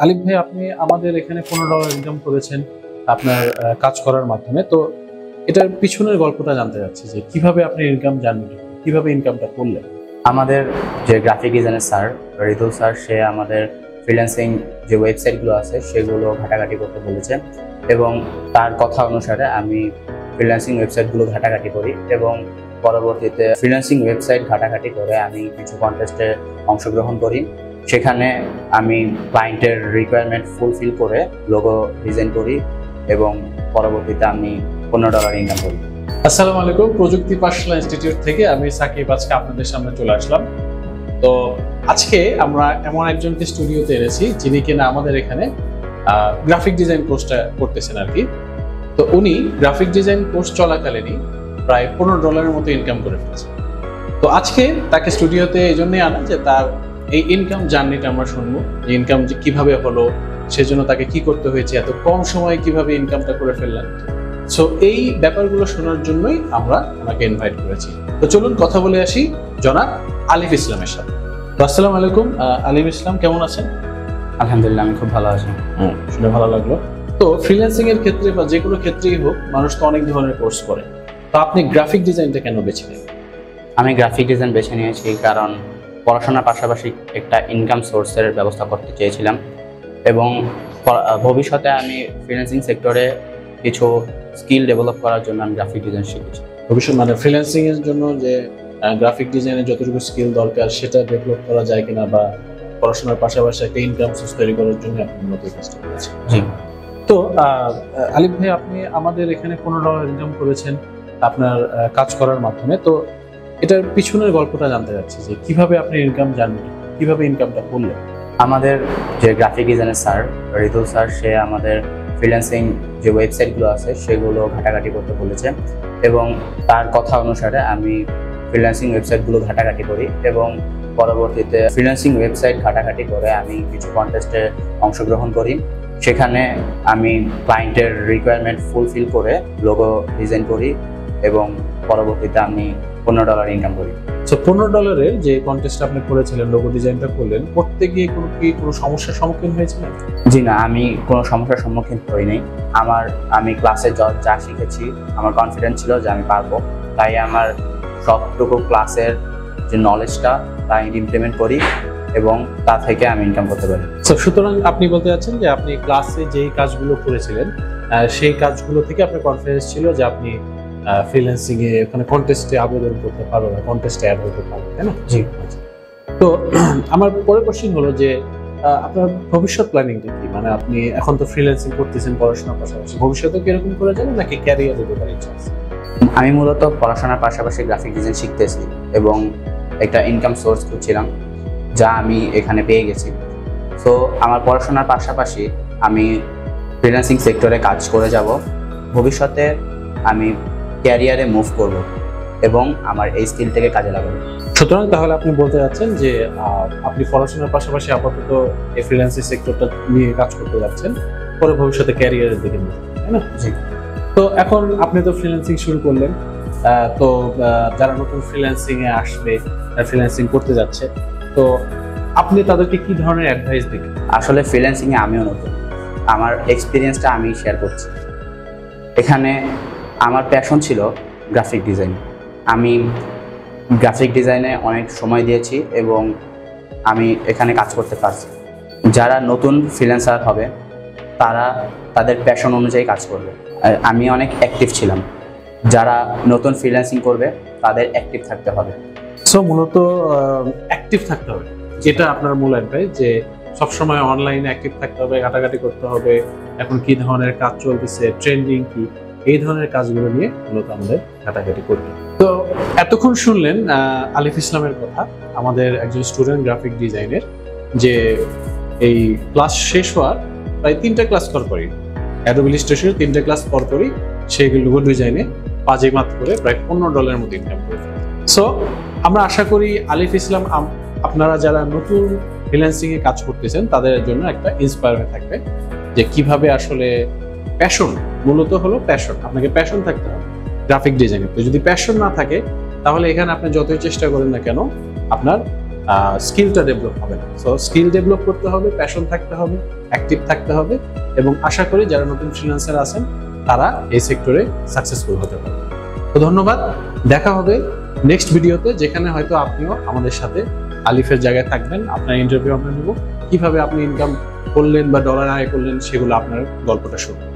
আলিফ ভাই, আপনি আমাদের এখানে $15 ইনকাম করেছেন আপনার কাজ করার মাধ্যমে। তো এটার পিছনের গল্পটা জানতে চাচ্ছি যে কিভাবে আপনি ইনকাম জানলেন, কিভাবে ইনকামটা করলেন। আমাদের যে গ্রাফিক ডিজাইনের স্যার রিতুল স্যার, সে আমাদের ফ্রিল্যান্সিং যে ওয়েবসাইটগুলো আছে সেগুলো ঘাটাঘাটি করতে বলেছে এবং তার কথা অনুসারে আমি ফ্রিল্যান্সিং ওয়েবসাইটগুলো ঘাটাঘাটি করি এবং পরবর্তীতে ফ্রিল্যান্সিং ওয়েবসাইট ঘাটাঘাটি করে আমি কিছু কন্টেস্টে অংশগ্রহণ করি। সেখানে আমি ক্লায়েন্টের রিকোয়ারমেন্ট ফুলফিল করে লোগো ডিজাইন করি এবং পরবর্তীতে আমি $15 ইনকাম করি। আসসালামু আলাইকুম, প্রযুক্তি পাঠশালা ইনস্টিটিউট থেকে আমি সাকিব আজকে আপনাদের সামনে চলে আসলাম। তো আজকে আমরা এমন একজনকে স্টুডিওতে এনেছি যিনি কিনা আমাদের এখানে গ্রাফিক ডিজাইন কোর্সটা করতেছেন আর কি। তো উনি গ্রাফিক ডিজাইন কোর্স চলাকালীনই প্রায় $15 মতো ইনকাম করে ফেলছে। তো আজকে তাকে স্টুডিওতে এই জন্যই আনা যে তার এই ইনকাম জার্নিটা আমরা শুনবো, ইনকাম যে কিভাবে হলো, সেজন্য তাকে কি করতে হয়েছে, এত কম সময়ে কিভাবে ইনকামটা করে ফেললেন। সো এই ব্যাপারগুলো শোনার জন্যই আমরা ওনাকে ইনভাইট করেছি। তো চলুন কথা বলে আসি জনাব আলিফ ইসলামের সাথে। তো আসসালামু আলাইকুম আলিফ ইসলাম, কেমন আছেন? আলহামদুলিল্লাহ, আমি খুব ভালো আছি। শুনে ভালো লাগলো। তো ফ্রিল্যান্সিং এর ক্ষেত্রে বা যে কোনো ক্ষেত্রেই হোক, মানুষ তো অনেক ধরনের কোর্স করে। তো আপনি গ্রাফিক ডিজাইনটা কেন বেছে নেন? আমি গ্রাফিক ডিজাইন বেছে নিয়েছি কারণ পড়াশোনার পাশাপাশি একটা ইনকাম সোর্সের ব্যবস্থা করতে চেয়েছিলাম এবং ভবিষ্যতে আমি ফ্রিল্যান্সিং সেক্টরে কিছু স্কিল ডেভেলপ করার জন্য আমি গ্রাফিক ডিজাইন শিখেছি। ভবিষ্যৎ মানে ফ্রিল্যান্সিং এর জন্য যে গ্রাফিক ডিজাইনের যতটুকু স্কিল দরকার সেটা ডেভেলপ করা যায় কিনা, বা পড়াশোনার পাশাপাশি একটা ইনকাম সোর্স তৈরি করার জন্য আপনি মূলত এই কাজটা করেছেন। জি। তো আলিফ ভাই, আপনি আমাদের এখানে $15 ইনকাম করেছেন আপনার কাজ করার মাধ্যমে। তো এটার পিছনের গল্পটা জানতে চাচ্ছি যে কিভাবে আপনি ইনকাম জানলেন, কিভাবে ইনকামটা করলেন। আমাদের যে গ্রাফিক ডিজাইনের স্যার রিতুল স্যার, সে আমাদের ফ্রিল্যান্সিং যে ওয়েবসাইটগুলো আছে সেগুলো ঘাটাঘাটি করতে বলেছে এবং তার কথা অনুসারে আমি ফ্রিল্যান্সিং ওয়েবসাইটগুলো ঘাটাঘাটি করি এবং পরবর্তীতে ফ্রিল্যান্সিং ওয়েবসাইট ঘাটাঘাটি করে আমি কিছু কন্টেস্টে অংশগ্রহণ করি। সেখানে আমি ক্লায়েন্টের রিকোয়ারমেন্ট ফুলফিল করে লোগো ডিজাইন করি এবং পরবর্তীতে আমি $15 ইনকাম করি। সো $15 যে কন্টেস্টটা আপনি করেছিলেন, লোগো ডিজাইনটা করলেন, করতে গিয়ে কোনো সমস্যার সম্মুখীন হয়েছিলেন? জি না, আমি কোনো সমস্যার সম্মুখীন হইনি। আমি ক্লাসে যা শিখেছি আমার কনফিডেন্স ছিল যে আমি পারবো, তাই আমার সবটুকু ক্লাসের যে নলেজটা তাই ইমপ্লিমেন্ট করি এবং তা থেকে আমি ইনকাম করতে পারি। সুতরাং আপনি বলতে চাচ্ছেন যে আপনি ক্লাসে যেই কাজগুলো করেছিলেন সেই কাজগুলো থেকে আপনার কনফিডেন্স ছিল যে আপনি ফ্রিল্যান্সিং এ ওখানে কন্টেস্টে আবেদন করতে পারবেন, কন্টেস্টে অ্যাড হতে পারবেন, তাই না? জি। তো আমার পরের কোশ্চেন হলো যে আপনার ভবিষ্যৎ প্ল্যানিংটা কি? মানে আপনি এখন তো ফ্রিল্যান্সিং করতেছেন পড়াশোনার পাশাপাশি, ভবিষ্যতে কি এরকম করে যাবেন নাকি ক্যারিয়ার দিতে পারেন ইচ্ছা আছে? আমি মূলত পড়াশোনার পাশাপাশি গ্রাফিক ডিজাইন শিখতেছি এবং একটা ইনকাম সোর্স খুঁজছিলাম, যা আমি এখানে পেয়ে গেছি। সো আমার পড়াশোনার পাশাপাশি আমি ফ্রিল্যান্সিং সেক্টরে কাজ করে যাব। ভবিষ্যতে আমি ক্যারিয়ারে মুভ করব এবং আমার এই স্কিলটাকে কাজে লাগাবো। সুতরাং তাহলে আপনি বলতে যাচ্ছেন যে আপনি পড়াশোনার পাশাপাশি আপাতত এই ফ্রিল্যান্সিং সেক্টরটা নিয়ে কাজ করতে যাচ্ছেন, পরে ভবিষ্যতে ক্যারিয়ারের দিকে নিয়ে, তাই না? জি। তো এখন আপনি তো ফ্রিল্যান্সিং শুরু করলেন, তো যারা নতুন ফ্রিল্যান্সিং এ আসবে, ফ্রিল্যান্সিং করতে যাচ্ছে, তো আপনি তাদেরকে কি ধরনের অ্যাডভাইস দিবেন? আসলে ফ্রিল্যান্সিং এ আমিও নতুন, আমার এক্সপিরিয়েন্সটা আমি শেয়ার করছি। এখানে আমার প্যাশন ছিল গ্রাফিক ডিজাইন। আমি গ্রাফিক ডিজাইনে অনেক সময় দিয়েছি এবং আমি এখানে কাজ করতে পারছি। যারা নতুন ফ্রিল্যান্সার হবে তারা তাদের প্যাশন অনুযায়ী কাজ করবে। আমি অনেক অ্যাক্টিভ ছিলাম। যারা নতুন ফ্রিল্যান্সিং করবে তাদের অ্যাক্টিভ থাকতে হবে। সো মূলত অ্যাক্টিভ থাকতে হবে, যেটা আপনার মূল অ্যাডভাইস, যে সবসময় অনলাইনে অ্যাক্টিভ থাকতে হবে, ঘাটাঘাটি করতে হবে, এখন কি ধরনের কাজ চলতেছে, ট্রেন্ডিং কি, এই ধরনের কাজগুলো নিয়ে মূলত আমাদের ঘাটাঘাটি করতে। তো এতক্ষণ শুনলেন আলিফ ইসলামের কথা, আমাদের একজন স্টুডেন্ট গ্রাফিক ডিজাইনের, যে এই ক্লাস শেষ হওয়ার প্রায় 3টা ক্লাস পরপরই, অ্যাডোবি ইলাস্ট্রেটরের 3টা ক্লাস পরপরই সেই লোগো ডিজাইনে বাজিমাত করে প্রায় $15 মতো ইনকাম করে। সো আমরা আশা করি আলিফ ইসলাম আপনারা যারা নতুন ফ্রিল্যান্সিং এ কাজ করতেছেন তাদের জন্য একটা ইন্সপায়ার হয়ে থাকবে, যে কিভাবে আসলে প্যাশন, মূলত হলো প্যাশন, আপনাকে প্যাশন থাকতে হবে গ্রাফিক ডিজাইনে। তো যদি প্যাশন না থাকে তাহলে এখানে আপনি যতই চেষ্টা করেন না কেন আপনার স্কিলটা ডেভেলপ হবে না। সো স্কিল ডেভেলপ করতে হবে, প্যাশন থাকতে হবে, অ্যাক্টিভ থাকতে হবে, এবং আশা করি যারা নতুন ফ্রিল্যান্সার আছেন তারা এই সেক্টরে সাকসেসফুল হতে পারবে। তো ধন্যবাদ, দেখা হবে নেক্সট ভিডিওতে, যেখানে হয়তো আপনিও আমাদের সাথে আলিফের জায়গায় থাকবেন। আপনার ইন্টারভিউ আমরা নেব, কিভাবে আপনি ইনকাম করলেন বা ডলার আয় করলেন সেগুলো আপনার গল্পটা শুনুন।